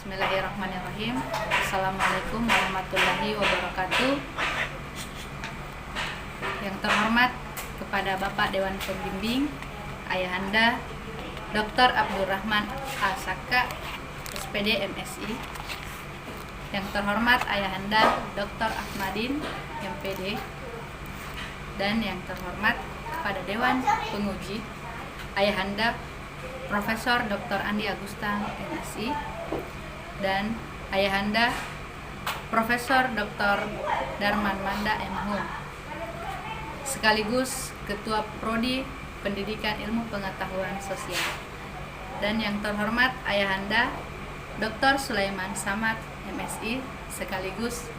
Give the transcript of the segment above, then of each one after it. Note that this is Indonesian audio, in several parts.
Bismillahirrahmanirrahim. Assalamualaikum warahmatullahi wabarakatuh. Yang terhormat kepada Bapak Dewan Pembimbing, Ayahanda Dr. Abdurrahman Asaka, SPD MSI. Yang terhormat Ayahanda Dr. Ahmadin, MPD. Dan yang terhormat kepada Dewan Penguji, Ayahanda Profesor Dr. Andi Agustan, MSI. Dan Ayahanda Profesor Dr. Darman Manda MHum, sekaligus Ketua Prodi Pendidikan Ilmu Pengetahuan Sosial. Dan yang terhormat Ayahanda Dr. Sulaiman Samad, MSI, sekaligus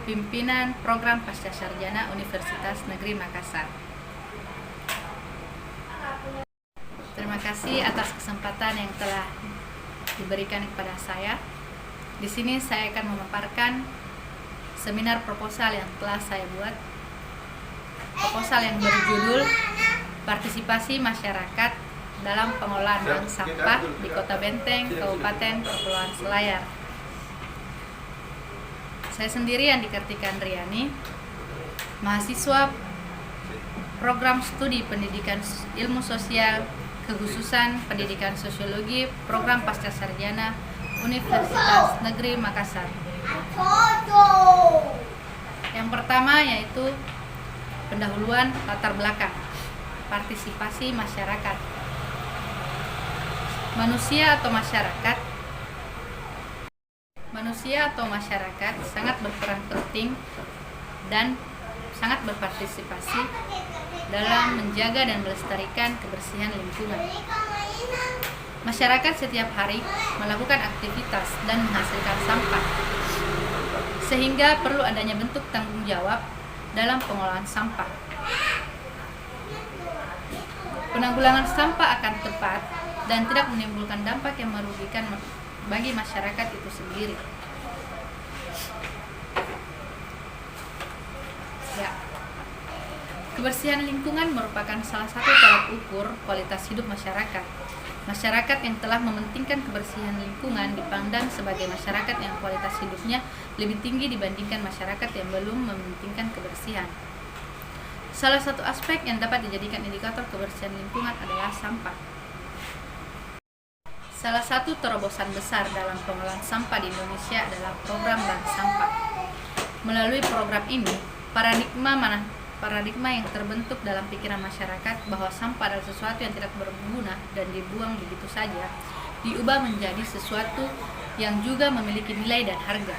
Pimpinan Program Pascasarjana Universitas Negeri Makassar. Terima kasih atas kesempatan yang telah diberikan kepada saya. Di sini saya akan memaparkan seminar proposal yang telah saya buat. Proposal yang berjudul Partisipasi Masyarakat dalam Pengelolaan Bank Sampah di Kota Benteng, Kabupaten Kepulauan Selayar. Saya sendiri Andi Kartika Andriani, mahasiswa Program Studi Pendidikan Ilmu Sosial Kekhususan Pendidikan Sosiologi Program Pascasarjana Universitas Negeri Makassar. Yang pertama yaitu pendahuluan latar belakang partisipasi masyarakat. Manusia atau masyarakat sangat berperan penting dan sangat berpartisipasi dalam menjaga dan melestarikan kebersihan lingkungan. Masyarakat setiap hari melakukan aktivitas dan menghasilkan sampah, sehingga perlu adanya bentuk tanggung jawab dalam pengelolaan sampah. Penanggulangan sampah akan tepat dan tidak menimbulkan dampak yang merugikan bagi masyarakat itu sendiri. Kebersihan lingkungan merupakan salah satu tolak ukur kualitas hidup masyarakat. Masyarakat yang telah mementingkan kebersihan lingkungan dipandang sebagai masyarakat yang kualitas hidupnya lebih tinggi dibandingkan masyarakat yang belum mementingkan kebersihan. Salah satu aspek yang dapat dijadikan indikator kebersihan lingkungan adalah sampah. Salah satu terobosan besar dalam pengelolaan sampah di Indonesia adalah program bank sampah. Melalui program ini, paradigma yang terbentuk dalam pikiran masyarakat bahwa sampah adalah sesuatu yang tidak berguna dan dibuang begitu saja, diubah menjadi sesuatu yang juga memiliki nilai dan harga.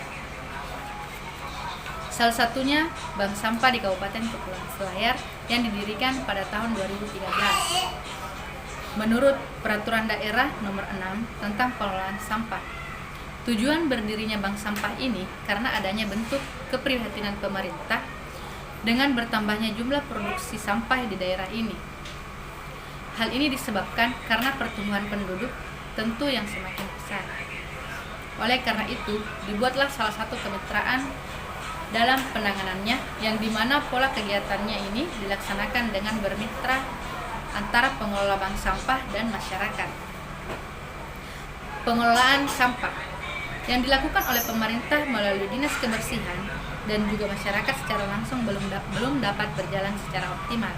Salah satunya bank sampah di Kabupaten Kepulauan Selayar yang didirikan pada tahun 2013. Menurut Peraturan Daerah Nomor 6 tentang Pengelolaan Sampah, tujuan berdirinya bank sampah ini karena adanya bentuk keprihatinan pemerintah dengan bertambahnya jumlah produksi sampah di daerah ini. Hal ini disebabkan karena pertumbuhan penduduk tentu yang semakin besar. Oleh karena itu, dibuatlah salah satu kemitraan dalam penanganannya yang dimana pola kegiatannya ini dilaksanakan dengan bermitra antara pengelola bank sampah dan masyarakat. Pengelolaan sampah yang dilakukan oleh pemerintah melalui Dinas Kebersihan dan juga masyarakat secara langsung belum dapat berjalan secara optimal.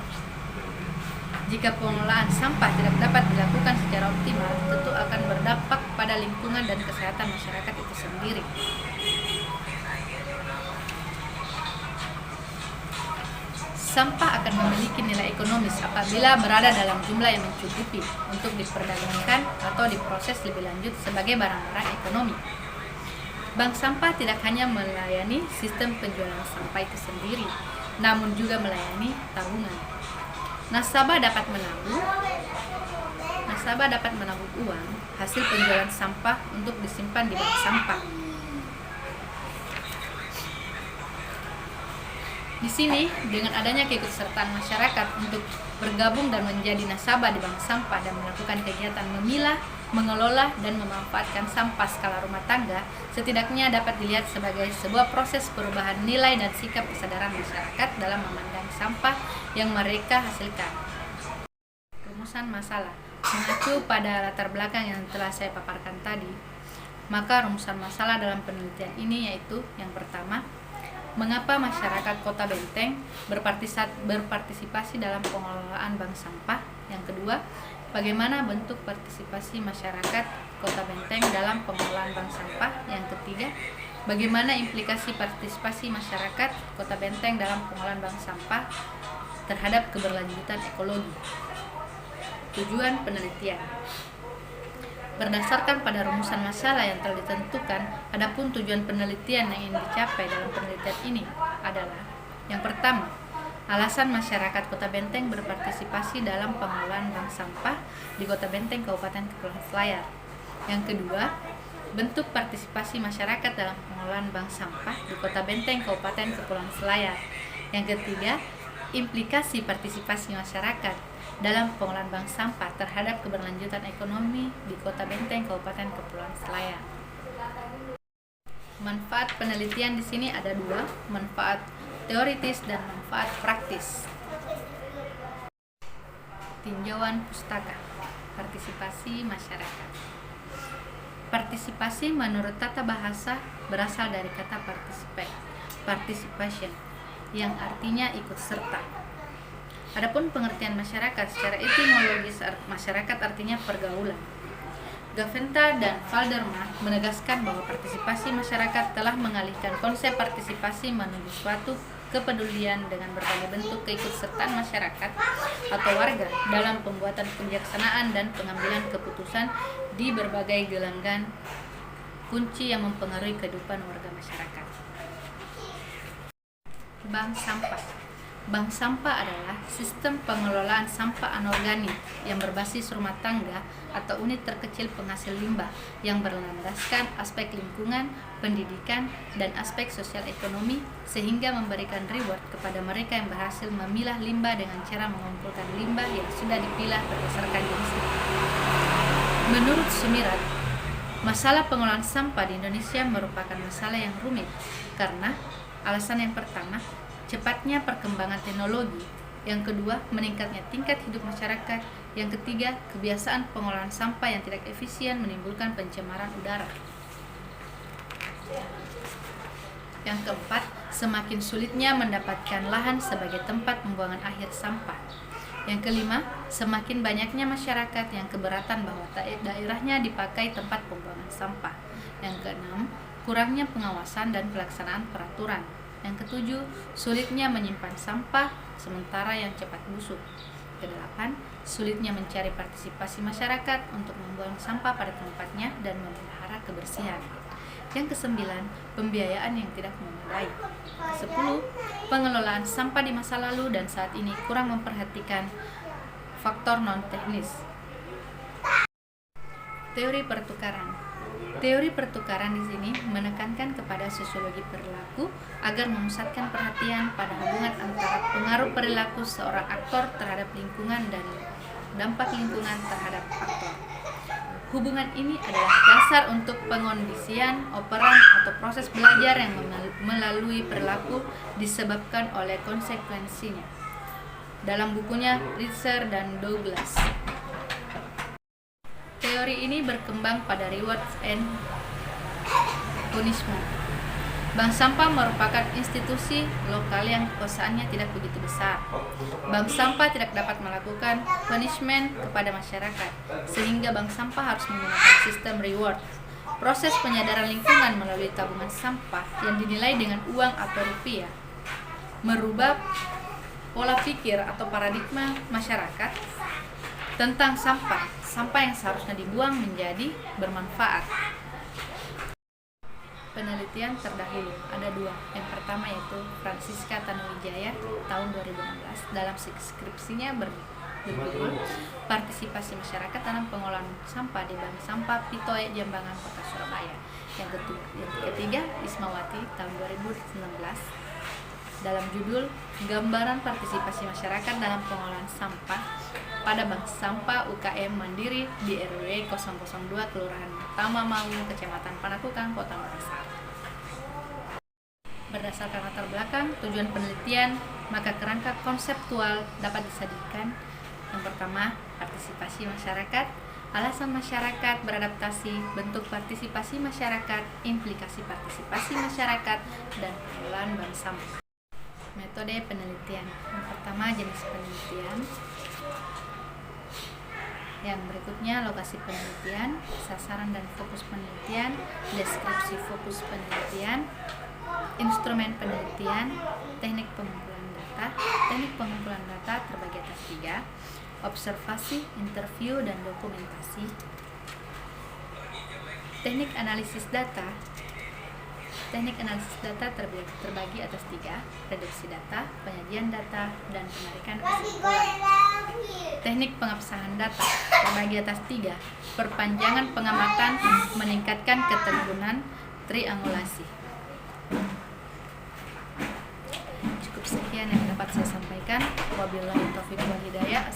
Jika pengelolaan sampah tidak dapat dilakukan secara optimal, tentu akan berdampak pada lingkungan dan kesehatan masyarakat itu sendiri. Sampah akan memiliki nilai ekonomis apabila berada dalam jumlah yang mencukupi untuk diperdagangkan atau diproses lebih lanjut sebagai barang-barang ekonomi. Bank sampah tidak hanya melayani sistem penjualan sampah itu sendiri, namun juga melayani tabungan. Nasabah dapat menabung uang hasil penjualan sampah untuk disimpan di bank sampah. Di sini, dengan adanya keikutsertaan masyarakat untuk bergabung dan menjadi nasabah di bank sampah dan melakukan kegiatan memilah, mengelola, dan memanfaatkan sampah skala rumah tangga, setidaknya dapat dilihat sebagai sebuah proses perubahan nilai dan sikap kesadaran masyarakat dalam memandang sampah yang mereka hasilkan. Rumusan masalah mengacu pada latar belakang yang telah saya paparkan tadi. Maka rumusan masalah dalam penelitian ini yaitu yang pertama, mengapa masyarakat Kota Benteng berpartisipasi dalam pengelolaan bank sampah? Yang kedua, bagaimana bentuk partisipasi masyarakat Kota Benteng dalam pengelolaan bank sampah? Yang ketiga, bagaimana implikasi partisipasi masyarakat Kota Benteng dalam pengelolaan bank sampah terhadap keberlanjutan ekologi? Tujuan penelitian. Berdasarkan pada rumusan masalah yang telah ditentukan, adapun tujuan penelitian yang ingin dicapai dalam penelitian ini adalah: yang pertama, alasan masyarakat Kota Benteng berpartisipasi dalam pengelolaan bank sampah di Kota Benteng, Kabupaten Kepulauan Selayar. Yang kedua, bentuk partisipasi masyarakat dalam pengelolaan bank sampah di Kota Benteng, Kabupaten Kepulauan Selayar. Yang ketiga, implikasi partisipasi masyarakat dalam pengelolaan bank sampah terhadap keberlanjutan ekonomi di Kota Benteng, Kabupaten Kepulauan Selayar. Manfaat penelitian di sini ada dua, manfaat teoritis dan manfaat praktis. Tinjauan pustaka, partisipasi masyarakat. Partisipasi menurut tata bahasa berasal dari kata participation, yang artinya ikut serta. Adapun pengertian masyarakat secara etimologis, masyarakat artinya pergaulan. Gaventa dan Valderma menegaskan bahwa partisipasi masyarakat telah mengalihkan konsep partisipasi menuju suatu kepedulian dengan berbagai bentuk keikutsertaan masyarakat atau warga dalam pembuatan kebijaksanaan dan pengambilan keputusan di berbagai gelanggang kunci yang mempengaruhi kehidupan warga masyarakat. Bank sampah. Bank sampah adalah sistem pengelolaan sampah anorganik yang berbasis rumah tangga atau unit terkecil penghasil limbah yang berlandaskan aspek lingkungan, pendidikan, dan aspek sosial ekonomi, sehingga memberikan reward kepada mereka yang berhasil memilah limbah dengan cara mengumpulkan limbah yang sudah dipilah berdasarkan jenisnya. Menurut Sumirat, masalah pengelolaan sampah di Indonesia merupakan masalah yang rumit karena alasan yang pertama, cepatnya perkembangan teknologi. Yang kedua, meningkatnya tingkat hidup masyarakat. Yang ketiga, kebiasaan pengelolaan sampah yang tidak efisien menimbulkan pencemaran udara. Yang keempat, semakin sulitnya mendapatkan lahan sebagai tempat pembuangan akhir sampah. Yang kelima, semakin banyaknya masyarakat yang keberatan bahwa daerahnya dipakai tempat pembuangan sampah. Yang keenam, kurangnya pengawasan dan pelaksanaan peraturan. Yang ketujuh, sulitnya menyimpan sampah sementara yang cepat busuk. Kedelapan, sulitnya mencari partisipasi masyarakat untuk membuang sampah pada tempatnya dan memelihara kebersihan. Yang kesembilan, pembiayaan yang tidak memadai. Kesepuluh, pengelolaan sampah di masa lalu dan saat ini kurang memperhatikan faktor non-teknis. Teori pertukaran. Teori pertukaran di sini menekankan kepada sosiologi perilaku agar memusatkan perhatian pada hubungan antara pengaruh perilaku seorang aktor terhadap lingkungan dan dampak lingkungan terhadap aktor. Hubungan ini adalah dasar untuk pengondisian operan atau proses belajar yang melalui perilaku disebabkan oleh konsekuensinya. Dalam bukunya Ritzer dan Douglas. Teori ini berkembang pada rewards and punishment. Bank sampah merupakan institusi lokal yang kekuasaannya tidak begitu besar. Bank sampah tidak dapat melakukan punishment kepada masyarakat, sehingga bank sampah harus menggunakan sistem reward. Proses penyadaran lingkungan melalui tabungan sampah yang dinilai dengan uang atau rupiah merubah pola pikir atau paradigma masyarakat tentang sampah yang seharusnya dibuang menjadi bermanfaat. Penelitian terdahulu ada dua. Yang pertama yaitu Francisca Tanuwijaya tahun 2016 dalam skripsinya berjudul Partisipasi Masyarakat dalam Pengelolaan Sampah di Bank Sampah Pitoe Jambangan Kota Surabaya. Yang ketiga Ismawati tahun 2019 dalam judul Gambaran Partisipasi Masyarakat dalam Pengelolaan Sampah pada Bank Sampah UKM Mandiri di RW 002 Kelurahan Tama Mangu, Kecamatan Panakukang, Kota Makassar. Berdasarkan latar belakang tujuan penelitian, maka kerangka konseptual dapat disajikan. Yang pertama, partisipasi masyarakat. alasan masyarakat beradaptasi, bentuk partisipasi masyarakat, implikasi partisipasi masyarakat, dan pengelolaan bank sampah. Metode penelitian. Yang pertama, jenis penelitian. Yang berikutnya, lokasi penelitian, sasaran dan fokus penelitian, deskripsi fokus penelitian, instrumen penelitian, teknik pengumpulan data. Teknik pengumpulan data terbagi atas 3: observasi, interview, dan dokumentasi. Teknik analisis data. Teknik analisis data terbagi atas 3: reduksi data, penyajian data, dan penarikan kesimpulan. Teknik pengabsahan data terbagi atas 3: perpanjangan pengamatan, meningkatkan keterhubungan, triangulasi. Cukup sekian yang dapat saya sampaikan. Wabillahi taufiq wal hidayah.